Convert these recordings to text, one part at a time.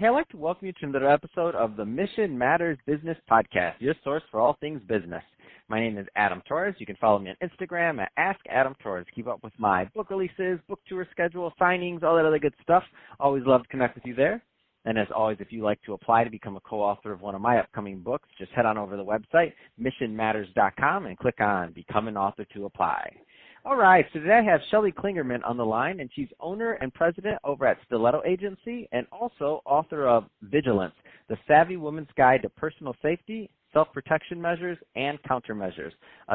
Hey, I'd like to welcome you to another episode of the Mission Matters Business Podcast, your source for all things business. My name is Adam Torres. You can follow me on Instagram at AskAdamTorres. Keep up with my book releases, book tour schedule, signings, all that other good stuff. Always love to connect with you there. And as always, if you'd like to apply to become a co-author of one of my upcoming books, just head on over to the website, missionmatters.com, and click on Become an Author to apply. All right, so today I have Shelley Klingerman on the line, and she's owner and president over at Stiletto Agency and also author of Vigilance, the Savvy Woman's Guide to Personal Safety, Self-Protection Measures, and Countermeasures.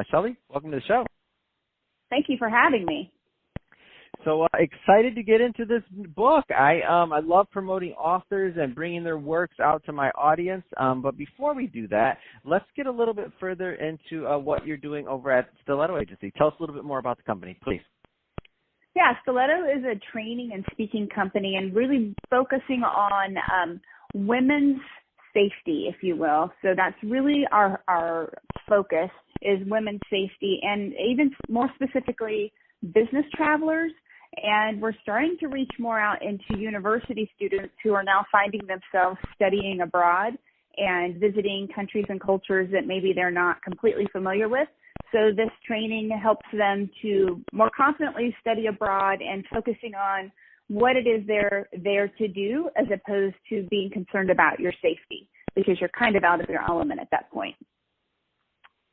Shelley, welcome to the show. Thank you for having me. So excited to get into this book. I love promoting authors and bringing their works out to my audience. But before we do that, let's get a little bit further into what you're doing over at Stiletto Agency. Tell us a little bit more about the company, please. Yeah, Stiletto is a training and speaking company and really focusing on women's safety, if you will. So that's really our focus is women's safety and even more specifically business travelers. And we're starting to reach more out into university students who are now finding themselves studying abroad and visiting countries and cultures that maybe they're not completely familiar with. So this training helps them to more confidently study abroad and focusing on what it is they're there to do as opposed to being concerned about your safety because you're kind of out of your element at that point.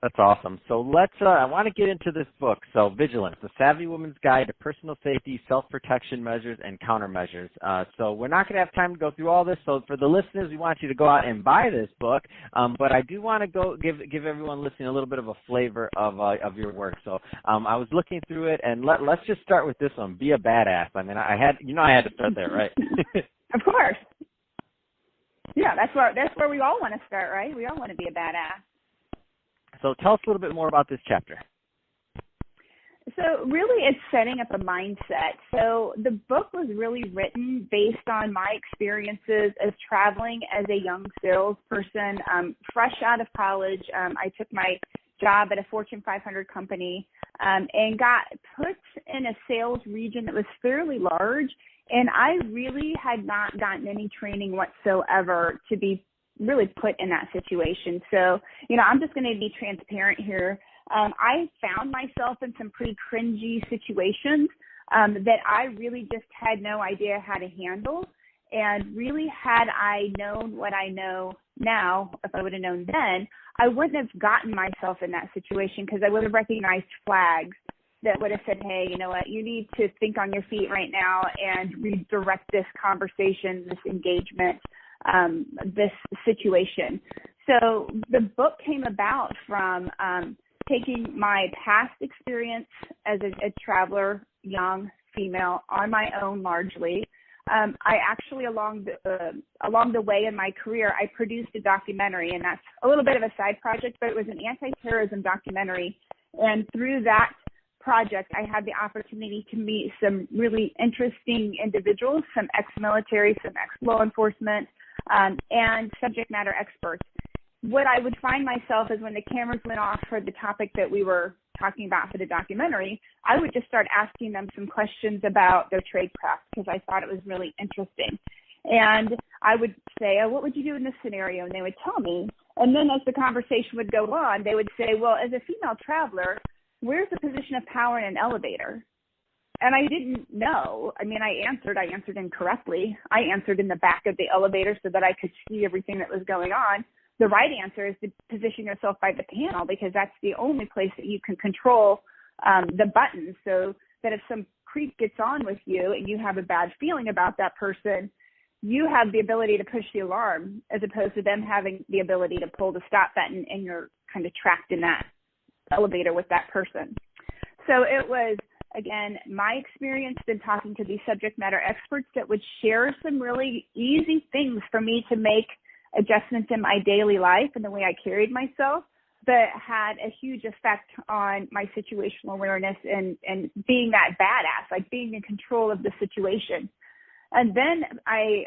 That's awesome. So I want to get into this book. So Vigilance, the Savvy Woman's Guide to Personal Safety, Self-Protection Measures, and Countermeasures. So we're not going to have time to go through all this. So for the listeners, we want you to go out and buy this book. But I do want to give everyone listening a little bit of a flavor of your work. So I was looking through it, and let's just start with this one. Be a badass. I mean, I had to start there, right? Of course. Yeah, that's where we all want to start, right? We all want to be a badass. So tell us a little bit more about this chapter. So really it's setting up a mindset. So the book was really written based on my experiences as traveling as a young salesperson. Fresh out of college, I took my job at a Fortune 500 company and got put in a sales region that was fairly large. And I really had not gotten any training whatsoever to be really put in that situation. So, I'm just going to be transparent here. I found myself in some pretty cringy situations that I really just had no idea how to handle. And really, had I known what I know now, if I would have known then, I wouldn't have gotten myself in that situation because I would have recognized flags that would have said, hey, you know what, you need to think on your feet right now and redirect this conversation, this engagement, this situation. So the book came about from taking my past experience as a traveler, young female, on my own largely. I actually, along the way in my career, I produced a documentary, and that's a little bit of a side project, but it was an anti-terrorism documentary. And through that project, I had the opportunity to meet some really interesting individuals, some ex-military, some ex-law enforcement, and subject matter experts. What I would find myself is when the cameras went off for the topic that we were talking about for the documentary, I would just start asking them some questions about their tradecraft because I thought it was really interesting. And I would say, what would you do in this scenario? And they would tell me. And then as the conversation would go on, they would say, well, as a female traveler, where's the position of power in an elevator? And I didn't know. I mean, I answered incorrectly. I answered in the back of the elevator so that I could see everything that was going on. The right answer is to position yourself by the panel because that's the only place that you can control the buttons so that if some creep gets on with you and you have a bad feeling about that person, you have the ability to push the alarm as opposed to them having the ability to pull the stop button and you're kind of trapped in that elevator with that person. So it was, again, my experience in talking to these subject matter experts that would share some really easy things for me to make adjustments in my daily life and the way I carried myself that had a huge effect on my situational awareness and being that badass, like being in control of the situation. And then I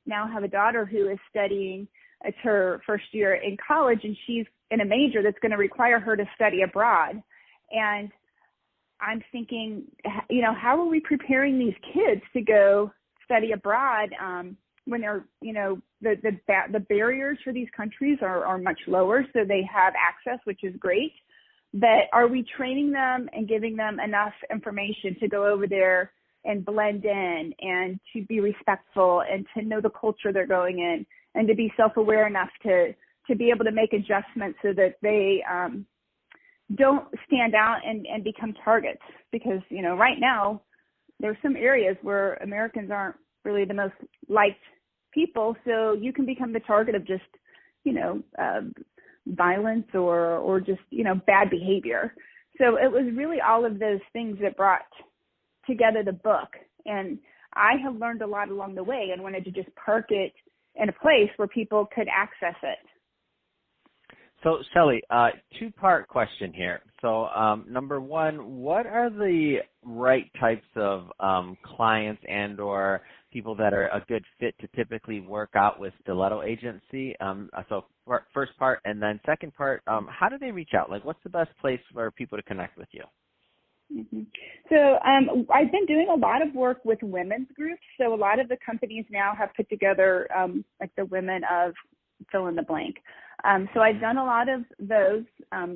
now have a daughter who is studying. It's her first year in college, and she's in a major that's going to require her to study abroad. And I'm thinking, how are we preparing these kids to go study abroad when they're, the barriers for these countries are much lower, so they have access, which is great. But are we training them and giving them enough information to go over there and blend in and to be respectful and to know the culture they're going in and to be self-aware enough to be able to make adjustments so that they don't stand out and become targets? Because, right now there's some areas where Americans aren't really the most liked people, so you can become the target of just, violence or just, bad behavior. So it was really all of those things that brought together the book. And I have learned a lot along the way and wanted to just park it in a place where people could access it. So, Shelley, two-part question here. So, number one, what are the right types of clients and or people that are a good fit to typically work out with Stiletto Agency? So, first part, and then second part, how do they reach out? Like, what's the best place for people to connect with you? Mm-hmm. So I've been doing a lot of work with women's groups. So a lot of the companies now have put together like the women of fill in the blank. So I've done a lot of those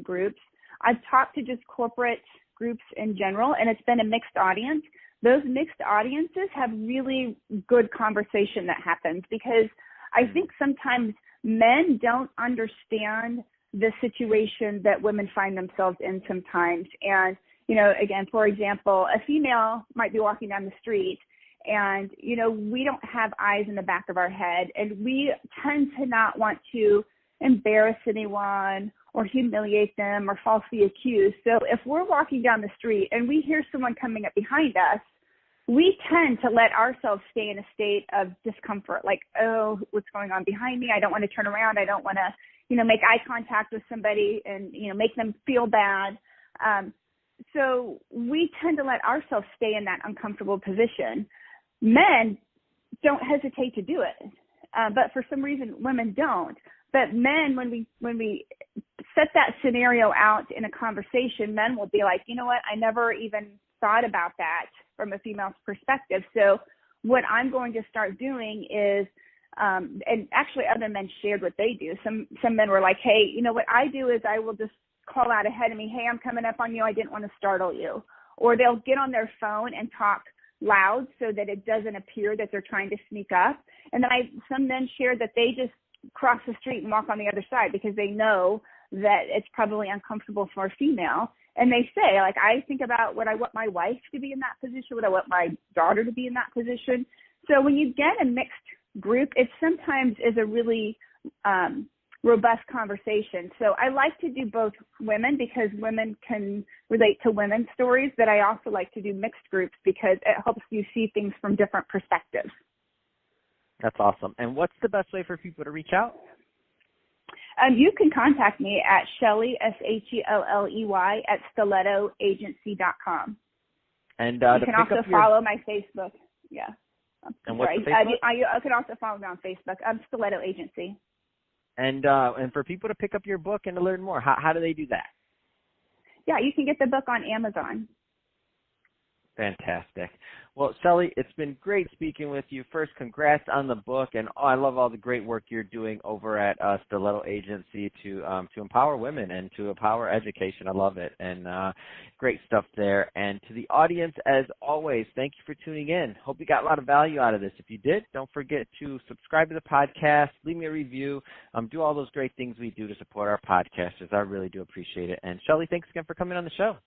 groups. I've talked to just corporate groups in general, and it's been a mixed audience. Those mixed audiences have really good conversation that happens because I think sometimes men don't understand the situation that women find themselves in sometimes. And, again, for example, a female might be walking down the street and, we don't have eyes in the back of our head, and we tend to not want to embarrass anyone or humiliate them or falsely accuse. So if we're walking down the street and we hear someone coming up behind us, we tend to let ourselves stay in a state of discomfort, like, oh, what's going on behind me? I don't want to turn around. I don't want to, make eye contact with somebody and, make them feel bad. So we tend to let ourselves stay in that uncomfortable position. Men don't hesitate to do it, but for some reason women don't. But men, when we set that scenario out in a conversation, men will be like, you know what, I never even thought about that from a female's perspective. So what I'm going to start doing is, and actually other men shared what they do. Some men were like, hey, what I do is I will just call out ahead of me, hey, I'm coming up on you. I didn't want to startle you. Or they'll get on their phone and talk loud so that it doesn't appear that they're trying to sneak up. And then some men shared that they just cross the street and walk on the other side because they know that it's probably uncomfortable for a female. And they say, like, I think about would I want my wife to be in that position? Would I want my daughter to be in that position? So when you get a mixed group, it sometimes is a really robust conversation. So I like to do both women because women can relate to women's stories, but I also like to do mixed groups because it helps you see things from different perspectives. That's awesome. And what's the best way for people to reach out? You can contact me at Shelley, Shelley, at stilettoagency.com. And you can also follow my Facebook. Yeah. And what's the Facebook? You can also follow me on Facebook. I'm Stiletto Agency. And for people to pick up your book and to learn more, how do they do that? Yeah, you can get the book on Amazon. Fantastic. Well, Shelley, it's been great speaking with you. First, congrats on the book, and I love all the great work you're doing over at Stiletto Agency to empower women and to empower education. I love it, and great stuff there. And to the audience, as always, thank you for tuning in. Hope you got a lot of value out of this. If you did, don't forget to subscribe to the podcast, leave me a review, do all those great things we do to support our podcasters. I really do appreciate it. And Shelley, thanks again for coming on the show.